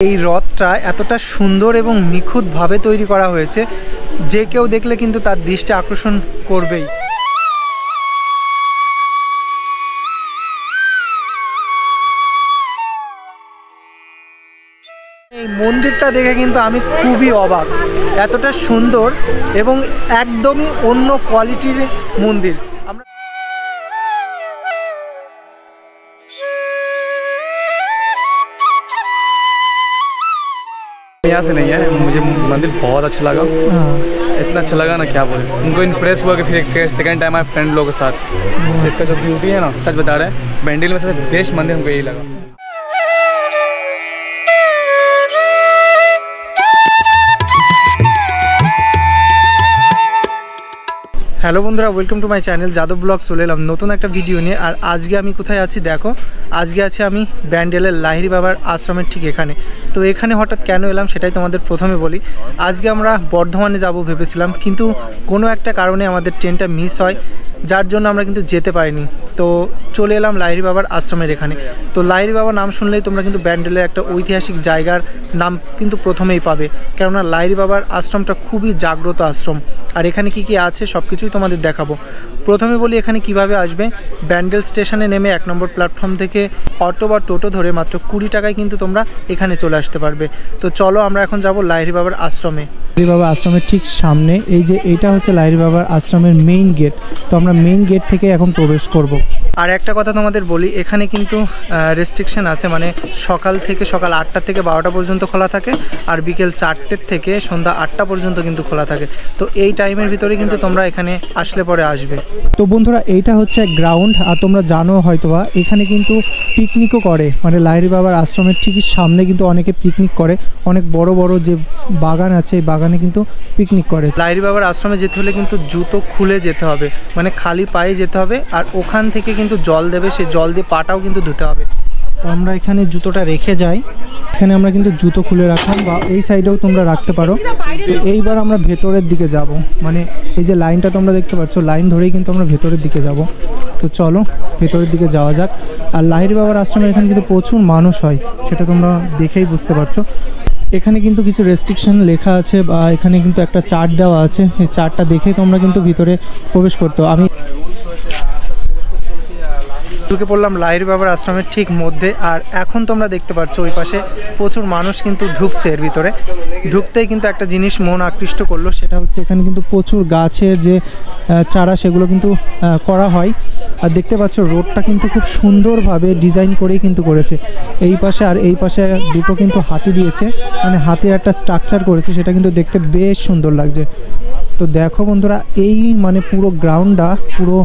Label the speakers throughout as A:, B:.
A: এই রথটা এতটা সুন্দর এবং নিখুঁতভাবে তৈরি করা হয়েছে যে কেউ দেখলে কিন্তু তার দৃষ্টি আকর্ষণ করবেই। এই মন্দিরটা দেখে কিন্তু আমি খুবই অবাক, এতটা সুন্দর এবং একদমই অন্য কোয়ালিটির মন্দির।
B: यहाँ से नहीं है, मुझे मंदिर बहुत अच्छा लगा। इतना अच्छा लगा ना क्या बोले, उनको इम्प्रेस हुआ कि फिर एक सेकंड टाइम आए फ्रेंड लोगों के साथ। इसका जो ब्यूटी है ना, सच बता रहे हैं, बैंडिल में सबसे बेस्ट मंदिर हमको यही लगा।
A: হ্যালো বন্ধুরা, welcome to my channel Yadav blog. চলে এলাম নতুন একটা ভিডিও নিয়ে। আর আজকে আমি কোথায় আছি দেখো, আজকে আছি আমি ব্যান্ডেলের লাহিড়ী বাবার আশ্রমের ঠিক এখানে। তো এখানে হঠাৎ কেন এলাম সেটাই তোমাদের প্রথমে বলি। আজকে আমরা বর্ধমানে যাব ভেবেছিলাম, কিন্তু কোনো একটা কারণে আমাদের ট্রেনটা মিস হয়, যার জন্য আমরা কিন্তু যেতে পারিনি। তো চলে এলাম লাহিড়ী বাবার আশ্রমের এখানে। তো লাহিড়ী বাবার নাম শুনলেই তোমরা কিন্তু ব্যান্ডেলের একটা ঐতিহাসিক জায়গার নাম কিন্তু প্রথমেই পাবে, কেননা লাহিড়ী বাবার আশ্রমটা খুবই জাগ্রত আশ্রম। আর এখানে কি কি আছে সব কিছুই তোমাদের দেখাবো। প্রথমে বলি এখানে কিভাবে আসবে। ব্যান্ডেল স্টেশনে নেমে 1 নম্বর প্ল্যাটফর্ম থেকে অটো বা টোটো ধরে মাত্র 20 টাকায় কিন্তু তোমরা এখানে চলে আসতে পারবে। তো চলো আমরা এখন যাব লাহিড়ী বাবার আশ্রমে। লাহিড়ী বাবার আশ্রমের ঠিক সামনে এই যে এইটা হচ্ছে লাহিড়ী বাবার আশ্রমের মেইন গেট। তো আমরা মেইন গেট থেকে এখন প্রবেশ করব। আর একটা কথা তোমাদের বলি, এখানে কিন্তু রেস্ট্রিকশন আছে, মানে সকাল 8টা থেকে 12টা পর্যন্ত খোলা থাকে, আর বিকেল 4টের থেকে সন্ধ্যা 8টা পর্যন্ত কিন্তু খোলা থাকে। তো এই টাইমের ভিতরে কিন্তু তোমরা এখানে আসলে পরে আসবে। তো বন্ধুরা, এইটা হচ্ছে গ্রাউন্ড। আর তোমরা জানো হয়তোবা এখানে কিন্তু পিকনিকও করে, মানে লাহিড়ী বাবার আশ্রমের ঠিকই সামনে কিন্তু অনেকে পিকনিক করে। অনেক বড় বড় যে বাগান আছে, এই বাগানে কিন্তু পিকনিক করে। লাহিড়ী বাবার আশ্রমে যেতে হলে কিন্তু জুতো খুলে যেতে হবে, মানে খালি পায়ে যেতে হবে। আর ওখান থেকে কিন্তু জল দেবে, সেই জল দিয়ে পাটাও কিন্তু ধুতে হবে। তো আমরা এখানে জুতোটা রেখে যাই, এখানে আমরা কিন্তু জুতো খুলে রাখলাম, বা এই সাইডেও তোমরা রাখতে পারো। তো এইবার আমরা ভেতরের দিকে যাব, মানে এই যে লাইনটা তোমরা দেখতে পাচ্ছ, লাইন ধরেই কিন্তু আমরা ভেতরের দিকে যাব। তো চলো ভেতরের দিকে যাওয়া যাক। আর লাহিড়ী বাবার আশ্রমে এখানে কিন্তু প্রচুর মানুষ হয়, সেটা তোমরা দেখেই বুঝতে পারছো। এখানে কিন্তু কিছু রেস্ট্রিকশন লেখা আছে, বা এখানে কিন্তু একটা চার্ট দেওয়া আছে, এই চার্টটা দেখে তোমরা কিন্তু ভিতরে প্রবেশ করতে। আমি ঢুকে পড়লাম লাহিড়ী বাবার আশ্রমের ঠিক মধ্যে। আর এখন তোমরা দেখতে পাচ্ছ ওই পাশে প্রচুর মানুষ কিন্তু ঢুকছে এর ভিতরে। ঢুকতেই কিন্তু একটা জিনিস মন আকৃষ্ট করলো, সেটা হচ্ছে এখানে কিন্তু প্রচুর গাছের যে চারা সেগুলো কিন্তু করা হয়। আর দেখতে পাচ্ছ রোডটা কিন্তু খুব সুন্দরভাবে ডিজাইন করেই কিন্তু করেছে। এই পাশে আর এই পাশে দুটো কিন্তু হাতি দিয়েছে, মানে হাতির একটা স্ট্রাকচার করেছে, সেটা কিন্তু দেখতে বেশ সুন্দর লাগছে। তো দেখো বন্ধুরা, এই মানে পুরো গ্রাউন্ডটা, পুরো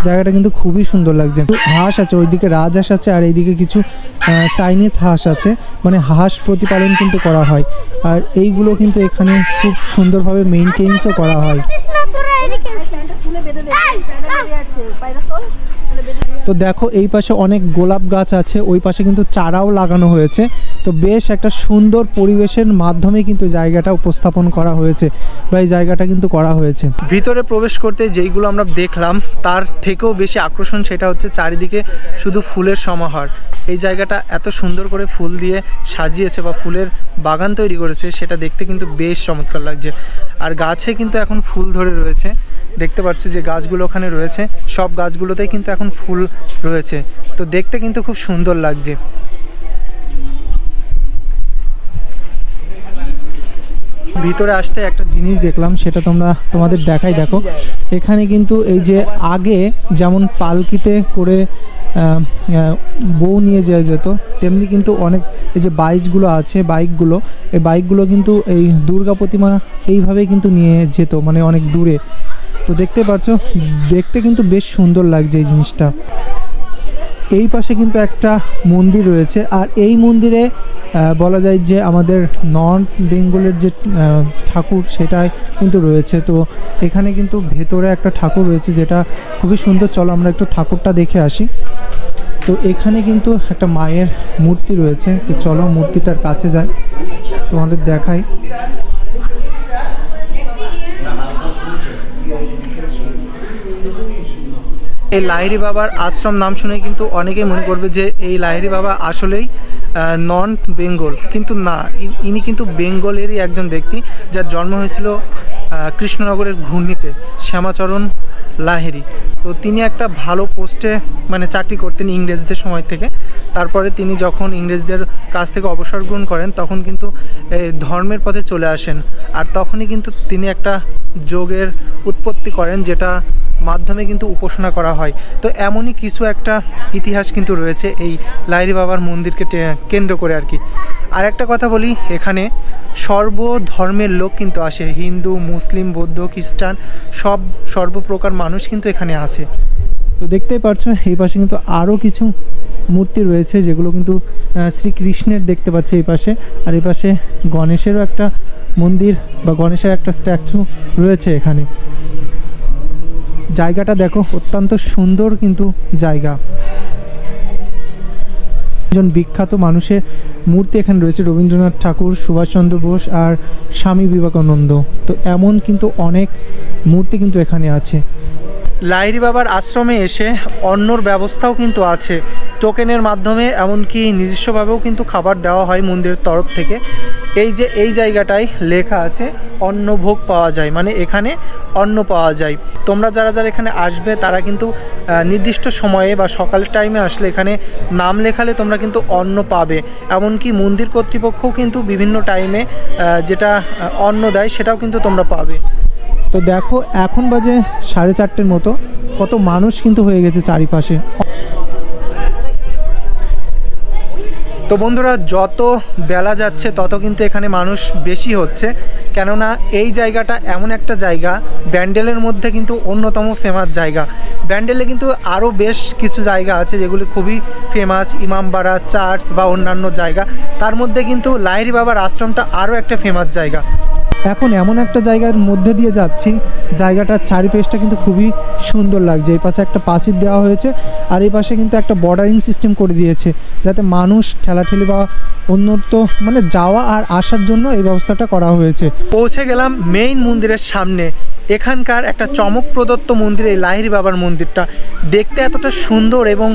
A: জায়গাটা কিন্তু খুবই সুন্দর লাগছে। হাঁস আছে, ওইদিকে রাজহাঁস আছে, আর এইদিকে কিছু চাইনিজ হাঁস আছে, মানে হাঁস প্রতিপালন কিন্তু করা হয়। আর এইগুলো কিন্তু এখানে খুব সুন্দরভাবে মেইনটেইনসও করা হয়। তো দেখো এই পাশে অনেক গোলাপ গাছ আছে, ওই পাশে কিন্তু চারাও লাগানো হয়েছে। তো বেশ একটা সুন্দর পরিবেশের মাধ্যমে কিন্তু জায়গাটা উপস্থাপন করা হয়েছে, বা এই জায়গাটা কিন্তু করা হয়েছে। ভিতরে প্রবেশ করতে যেইগুলো আমরা দেখলাম তার থেকেও বেশি আকর্ষণ সেটা হচ্ছে চারিদিকে শুধু ফুলের সমাহার। এই জায়গাটা এত সুন্দর করে ফুল দিয়ে সাজিয়েছে বা ফুলের বাগান তৈরি করেছে, সেটা দেখতে কিন্তু বেশ চমৎকার লাগছে। আর গাছে কিন্তু এখন ফুল ধরে রয়েছে, দেখতে পাচ্ছি যে গাছগুলো ওখানে রয়েছে, সব গাছগুলোতেই কিন্তু এখন ফুল রয়েছে। তো দেখতে কিন্তু খুব সুন্দর লাগছে। ভিতরে আসতে একটা জিনিস দেখলাম, সেটা তোমাদের দেখাই। দেখো এখানে কিন্তু এই যে আগে যেমন পালকিতে করে বউ নিয়ে যাওয়া যেত, তেমনি কিন্তু অনেক এই যে বাইকগুলো আছে, এই বাইকগুলো কিন্তু এই দুর্গা প্রতিমা এইভাবেই কিন্তু নিয়ে যেত, মানে অনেক দূরে। তো দেখতে পাচ্ছ, দেখতে কিন্তু বেশ সুন্দর লাগছে এই জিনিসটা। এই পাশে কিন্তু একটা মন্দির রয়েছে, আর এই মন্দিরে বলা যায় যে আমাদের নর্থ বেঙ্গলের যে ঠাকুর সেটাই কিন্তু রয়েছে। তো এখানে কিন্তু ভেতরে একটা ঠাকুর রয়েছে, যেটা খুবই সুন্দর। চলো আমরা একটু ঠাকুরটা দেখে আসি। তো এখানে কিন্তু একটা মায়ের মূর্তি রয়েছে, তো চলো মূর্তিটার কাছে যাই, তোমাদের দেখাই। এই লাহিড়ী বাবার আশ্রম নাম শুনে কিন্তু অনেকেই মনে করবে যে এই লাহিড়ী বাবা আসলেই নন বেঙ্গল, কিন্তু না, ইনি কিন্তু বেঙ্গলেরই একজন ব্যক্তি, যার জন্ম হয়েছিল কৃষ্ণনগরের ঘূর্ণিতে, শ্যামাচরণ লাহিড়ী। তো তিনি একটা ভালো পোস্টে মানে চাকরি করতেন ইংরেজদের সময় থেকে। তারপরে তিনি যখন ইংরেজদের কাছ থেকে অবসর গ্রহণ করেন তখন কিন্তু ধর্মের পথে চলে আসেন, আর তখনই কিন্তু তিনি একটা যোগের উৎপত্তি করেন, যেটা মাধ্যমে কিন্তু উপাসনা করা হয়। তো এমনই কিছু একটা ইতিহাস কিন্তু রয়েছে এই লাহিড়ী বাবার মন্দিরকে কেন্দ্র করে আর কি। আর একটা কথা বলি, এখানে সর্বধর্মের লোক কিন্তু আসে, হিন্দু, মুসলিম, বৌদ্ধ, খ্রিস্টান, সর্বপ্রকার মানুষ কিন্তু এখানে আছে। তো দেখতেই পাচ্ছ এই পাশে কিন্তু আরও কিছু মূর্তি রয়েছে, যেগুলো কিন্তু শ্রীকৃষ্ণের দেখতে পাচ্ছি এই পাশে। আর এই পাশে গণেশেরও একটা মন্দির বা গণেশের একটা স্ট্যাচু রয়েছে এখানে। জায়গাটা দেখো, অত্যন্ত সুন্দর কিন্তু জায়গা। একজন বিখ্যাত মানুষের মূর্তি এখানে রয়েছে, রবীন্দ্রনাথ ঠাকুর, সুভাষচন্দ্র বোস আর স্বামী বিবেকানন্দ। তো এমন কিন্তু অনেক মূর্তি কিন্তু এখানে আছে। লাহিড়ী বাবার আশ্রমে এসে অন্নর ব্যবস্থাও কিন্তু আছে টোকেনের মাধ্যমে, এমনকি নিজস্বভাবেও কিন্তু খাবার দেওয়া হয় মন্দিরের তরফ থেকে। এই যে এই জায়গাটায় লেখা আছে অন্নভোগ পাওয়া যায়, মানে এখানে অন্ন পাওয়া যায়। তোমরা যারা যারা এখানে আসবে তারা কিন্তু নির্দিষ্ট সময়ে বা সকালের টাইমে আসলে এখানে নাম লেখালে তোমরা কিন্তু অন্ন পাবে। এমনকি মন্দির কর্তৃপক্ষও কিন্তু বিভিন্ন টাইমে যেটা অন্ন দেয় সেটাও কিন্তু তোমরা পাবে। তো দেখো এখন বাজে 4:30 মতো, কত মানুষ কিন্তু হয়ে গেছে চারিপাশে। তো বন্ধুরা, যত বেলা যাচ্ছে তত কিন্তু এখানে মানুষ বেশি হচ্ছে, কেননা এই জায়গাটা এমন একটা জায়গা, ব্যান্ডেলের মধ্যে কিন্তু অন্যতম ফেমাস জায়গা। ব্যান্ডেলে কিন্তু আরও বেশ কিছু জায়গা আছে যেগুলি খুবই ফেমাস, ইমামবাড়া, চার্চ বা অন্যান্য জায়গা। তার মধ্যে কিন্তু লাহিড়ী বাবার আশ্রমটা আরও একটা ফেমাস জায়গা। এখন এমন একটা জায়গার মধ্যে দিয়ে যাচ্ছি, জায়গাটার চারিপাশটা কিন্তু খুবই সুন্দর লাগছে। এই পাশে একটা প্রাচীর দেওয়া হয়েছে, আর এই পাশে কিন্তু একটা বর্ডারিং সিস্টেম করে দিয়েছে, যাতে মানুষ ঠেলাঠেলি বা অন্যত্র মানে যাওয়া আর আসার জন্য এই ব্যবস্থাটা করা হয়েছে। পৌঁছে গেলাম মেইন মন্দিরের সামনে। এখানকার একটা চমক প্রদত্ত মন্দির এই লাহিড়ী বাবার মন্দিরটা, দেখতে এতটা সুন্দর এবং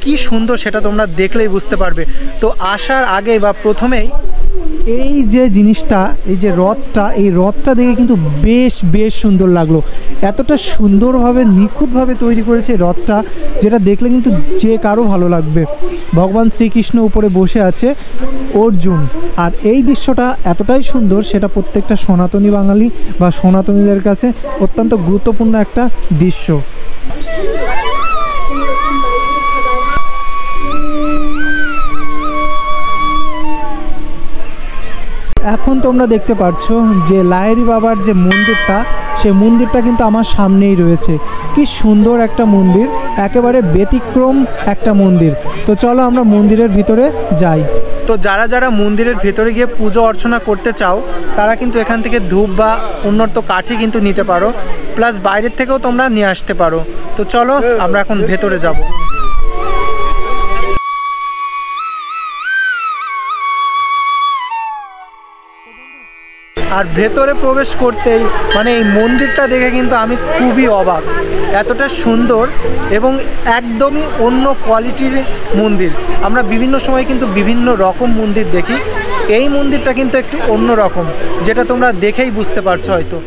A: কি সুন্দর সেটা তোমরা দেখলেই বুঝতে পারবে। তো আসার আগে বা প্রথমেই এই যে জিনিসটা, এই যে রথটা, এই রথটা দেখে কিন্তু বেশ সুন্দর লাগলো। এতটা সুন্দরভাবে নিখুঁতভাবে তৈরি করেছে রথটা, যেটা দেখলে কিন্তু যে কারো ভালো লাগবে। ভগবান শ্রীকৃষ্ণ উপরে বসে আছে, অর্জুন, আর এই দৃশ্যটা এতটাই সুন্দর, সেটা প্রত্যেকটা সনাতনী বাঙালি বা সনাতনীদের কাছে অত্যন্ত গুরুত্বপূর্ণ একটা দৃশ্য। এখন তোমরা দেখতে পাচ্ছ যে লাহিড়ী বাবার যে মন্দিরটা, সেই মন্দিরটা কিন্তু আমার সামনেই রয়েছে। কি সুন্দর একটা মন্দির, একেবারে ব্যতিক্রম একটা মন্দির। তো চলো আমরা মন্দিরের ভিতরে যাই। তো যারা যারা মন্দিরের ভেতরে গিয়ে পুজো অর্চনা করতে চাও তারা কিন্তু এখান থেকে ধূপ বা উন্নত কাঠি কিন্তু নিতে পারো, প্লাস বাইরের থেকেও তোমরা নিয়ে আসতে পারো। তো চলো আমরা এখন ভেতরে যাব। আর ভেতরে প্রবেশ করতেই মানে এই মন্দিরটা দেখে কিন্তু আমি খুবই অবাক, এতটা সুন্দর এবং একদমই অন্য কোয়ালিটির মন্দির। আমরা বিভিন্ন সময় কিন্তু বিভিন্ন রকম মন্দির দেখি, এই মন্দিরটা কিন্তু একটু অন্য রকম, যেটা তোমরা দেখেই বুঝতে পারছো হয়তো।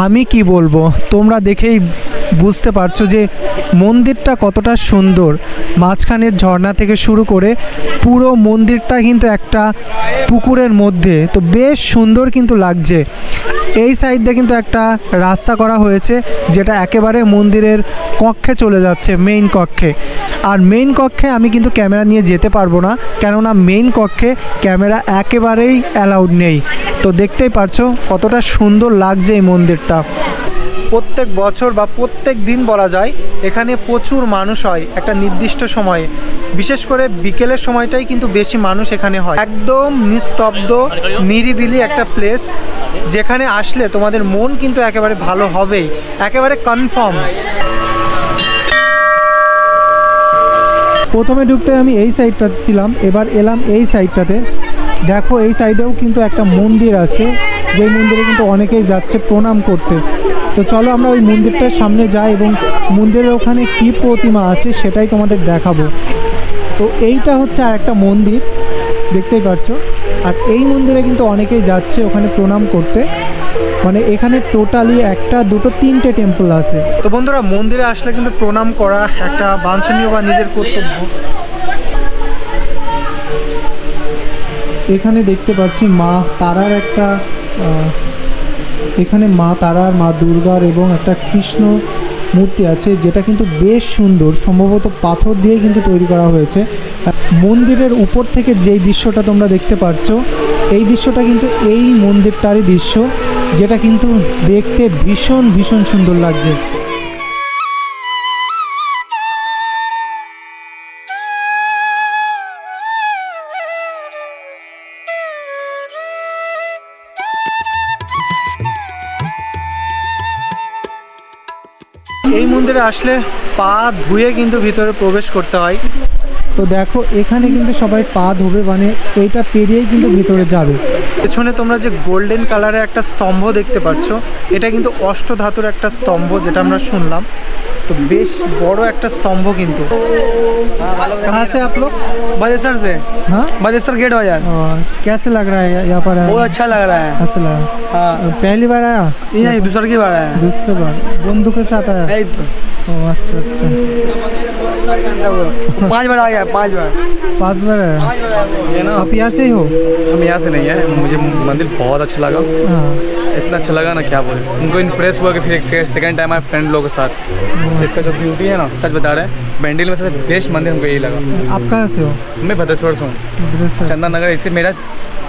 A: আমি কি বলবো, তোমরা দেখেই বুঝতে পারছো যে মন্দিরটা কতটা সুন্দর। মাঝখানের ঝর্ণা থেকে শুরু করে পুরো মন্দিরটা কিন্তু একটা পুকুরের মধ্যে, তো বেশ সুন্দর কিন্তু লাগছে। এই সাইড দিয়ে কিন্তু একটা রাস্তা করা হয়েছে, যেটা একেবারে মন্দিরের কক্ষে চলে যাচ্ছে, মেইন কক্ষে। আর মেইন কক্ষে আমি কিন্তু ক্যামেরা নিয়ে যেতে পারবো না, কেননা মেইন কক্ষে ক্যামেরা একেবারেই অ্যালাউড নেই। তো দেখতেই পারছো কতটা সুন্দর লাগছে এই মন্দিরটা। প্রত্যেক বছর বা প্রত্যেক দিন বলা যায় এখানে প্রচুর মানুষ হয় একটা নির্দিষ্ট সময়ে, বিশেষ করে বিকেলের সময়টাই কিন্তু বেশি মানুষ এখানে হয়। একদম নিস্তব্ধ নিরিবিলি একটা প্লেস, যেখানে আসলে তোমাদের মন কিন্তু একেবারে ভালো হবেই, একেবারে কনফার্ম। প্রথমে ঢুকতে আমি এই সাইডটাতে ছিলাম, এবার এলাম এই সাইডটাতে। দেখো এই সাইডেও কিন্তু একটা মন্দির আছে, যেই মন্দিরে কিন্তু অনেকেই যাচ্ছে প্রণাম করতে। তো চলো আমরা ওই মন্দিরটার সামনে যাই এবং মন্দিরের ওখানে কী প্রতিমা আছে সেটাই তোমাদের দেখাবো। তো এইটা হচ্ছে আর একটা মন্দির, দেখতেই পাচ্ছ। আর এই মন্দিরে কিন্তু অনেকেই যাচ্ছে ওখানে প্রণাম করতে। মানে এখানে টোটালি একটা দুটো তিনটে টেম্পল আছে। তো বন্ধুরা, মন্দিরে আসলে কিন্তু প্রণাম করা একটা বাঞ্ছনীয় বা নিজের কর্তব্য। এখানে দেখতে পাচ্ছি মা তারার একটা এখানে মা তারার, মা দুর্গার এবং একটা কৃষ্ণ মূর্তি আছে, যেটা কিন্তু বেশ সুন্দর, সম্ভবত পাথর দিয়ে কিন্তু তৈরি করা হয়েছে। মন্দিরের উপর থেকে যেই দৃশ্যটা তোমরা দেখতে পাচ্ছ, এই দৃশ্যটা কিন্তু এই মন্দিরটারই দৃশ্য, যেটা কিন্তু দেখতে ভীষণ ভীষণ সুন্দর লাগছে। এই মন্দিরে আসলে পা ধুয়ে কিন্তু ভিতরে প্রবেশ করতে হয়। তো দেখো এখানে কিন্তু সবাই পা ধোবে, মানে এইটা পেরিয়েই কিন্তু ভিতরে যাবে। পেছনে তোমরা যে গোল্ডেন কালারের একটা স্তম্ভ দেখতে পাচ্ছ, এটা কিন্তু অষ্টধাতুর একটা স্তম্ভ, যেটা আমরা শুনলাম। तो बेश बड़ो एक स्तंभ किंतु। कहाँ से आप लोग? बजेसर से। हाँ, बजेसर गेट बाजार। कैसे लग रहा है यहाँ पर? बहुत अच्छा लग रहा है। अच्छा लगा। हाँ, पहली बार आया? नहीं, दूसरी की बार आया। दूसरी बार बंधु के साथ आया? नहीं तो। अच्छा अच्छा, 5 बार आ गया। 5 बार आया। आप यहाँ से ही हो?
B: हम यहाँ से नहीं है, मुझे मंदिर बहुत अच्छा लगा। इतना अच्छा लगा ना क्या बोले, उनको इम्प्रेस हुआ कि फिर एक सेकंड टाइम आए फ्रेंड लोगों के साथ। इसका जो ब्यूटी है ना, सच बता रहे हैं, बैंडिल में सबसे बेस्ट मंदिर हमको यही लगा।
A: आप कहाँ से हो?
B: मैं भद्रेश्वर से हूँ, चंदन नगर। इससे मेरा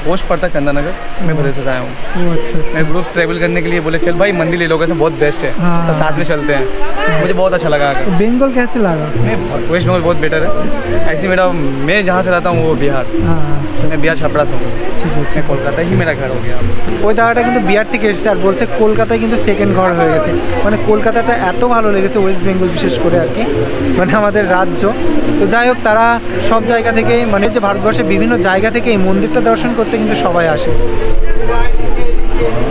B: पोस्ट पड़ता है चंदन नगर, मैं भद्रेश्वर से आया हूँ।
A: अच्छा।
B: मैं ग्रुप ट्रैवल करने के लिए बोले चल भाई मंदिर ले लोकेशन बहुत बेस्ट है। हाँ। सब साथ में चलते हैं, मुझे बहुत अच्छा लगा।
A: बंगाल कैसे लगा?
B: वेस्ट बंगाल बहुत बेटर है। ऐसे मेरा, मैं जहाँ से रहता हूँ वो बिहार। मैं बिहार छपरा से हूँ। मैं কলকাতা ही मेरा घर हो गया।
A: ওই দাদাটা কিন্তু বিহার থেকে এসেছে আর বলছে কলকাতায় কিন্তু সেকেন্ড ঘর হয়ে গেছে। মানে কলকাতাটা এত ভালো লেগেছে, ওয়েস্ট বেঙ্গল বিশেষ করে আর কি, মানে আমাদের রাজ্য। তো যাই হোক, তারা সব জায়গা থেকে, মানে যে ভারতবর্ষের বিভিন্ন জায়গা থেকে এই মন্দিরটা দর্শন করতে কিন্তু সবাই আসে।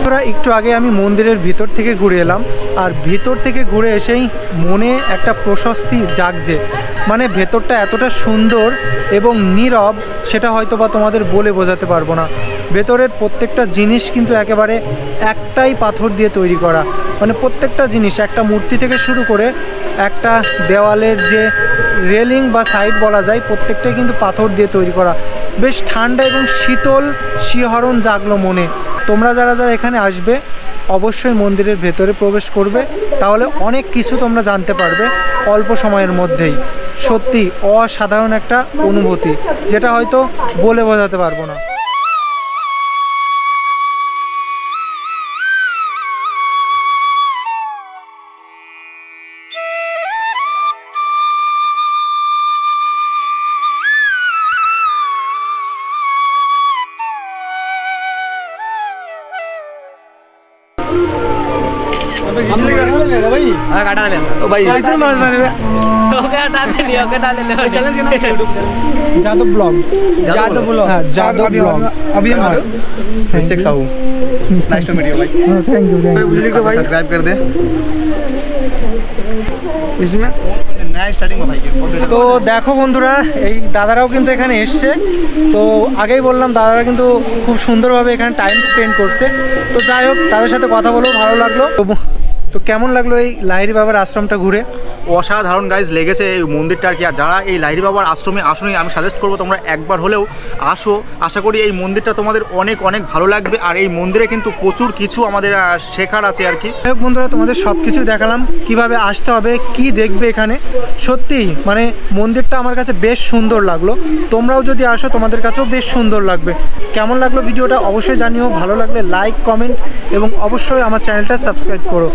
A: তোরা একটু আগে আমি মন্দিরের ভিতর থেকে ঘুরে এলাম, আর ভিতর থেকে ঘুরে এসেই মনে একটা প্রশস্তি জাগছে। মানে ভেতরটা এতটা সুন্দর এবং নীরব, সেটা হয়তো বা তোমাদের বলে বোঝাতে পারবো না। ভেতরের প্রত্যেকটা জিনিস কিন্তু একেবারে একটাই পাথর দিয়ে তৈরি করা। মানে প্রত্যেকটা জিনিস, একটা মূর্তি থেকে শুরু করে একটা দেওয়ালের যে রেলিং বা সাইড বলা যায়, প্রত্যেকটাই কিন্তু পাথর দিয়ে তৈরি করা। বেশ ঠান্ডা এবং শীতল শিহরণ জাগলো মনে। তোমরা যারা যারা এখানে আসবে অবশ্যই মন্দিরের ভেতরে প্রবেশ করবে, তাহলে অনেক কিছু তোমরা জানতে পারবে অল্প সময়ের মধ্যেই। সত্যি অসাধারণ একটা অনুভূতি, যেটা হয়তো বলে বোঝাতে পারবো না।
B: Jadav blogs, Jadav blogs. अभी हम Abhishek Sahu, nice to meet you भाई।
A: थैंक यू
B: भाई, सब्सक्राइब कर दे इसमें नया स्टार्टिंग में भाई।
A: তো দেখো বন্ধুরা, এই দাদারাও কিন্তু এখানে এসছে। তো আগেই বললাম, দাদারা কিন্তু খুব সুন্দরভাবে এখানে টাইম স্পেন্ড করছে। তো যাই হোক, তাদের সাথে কথা বলেও ভালো লাগলো। তো কেমন লাগলো এই লাহিড়ী বাবার আশ্রমটা ঘুরে?
C: অসাধারণ গাইজ লেগেছে এই মন্দিরটা আর কি। আর যারা এই লাহিড়ী বাবার আশ্রমে আসোনি, আমি সাজেস্ট করবো তোমরা একবার হলেও আসো। আশা করি এই মন্দিরটা তোমাদের অনেক অনেক ভালো লাগবে। আর এই মন্দিরে কিন্তু প্রচুর কিছু আমাদের শেখার আছে আর কি।
A: বন্ধুরা, তোমাদের সব কিছু দেখালাম, কিভাবে আসতে হবে, কি দেখবে এখানে। সত্যি মানে মন্দিরটা আমার কাছে বেশ সুন্দর লাগলো। তোমরাও যদি আসো তোমাদের কাছেও বেশ সুন্দর লাগবে। কেমন লাগলো ভিডিওটা অবশ্যই জানিও। ভালো লাগলে লাইক, কমেন্ট এবং অবশ্যই আমার চ্যানেলটা সাবস্ক্রাইব করো।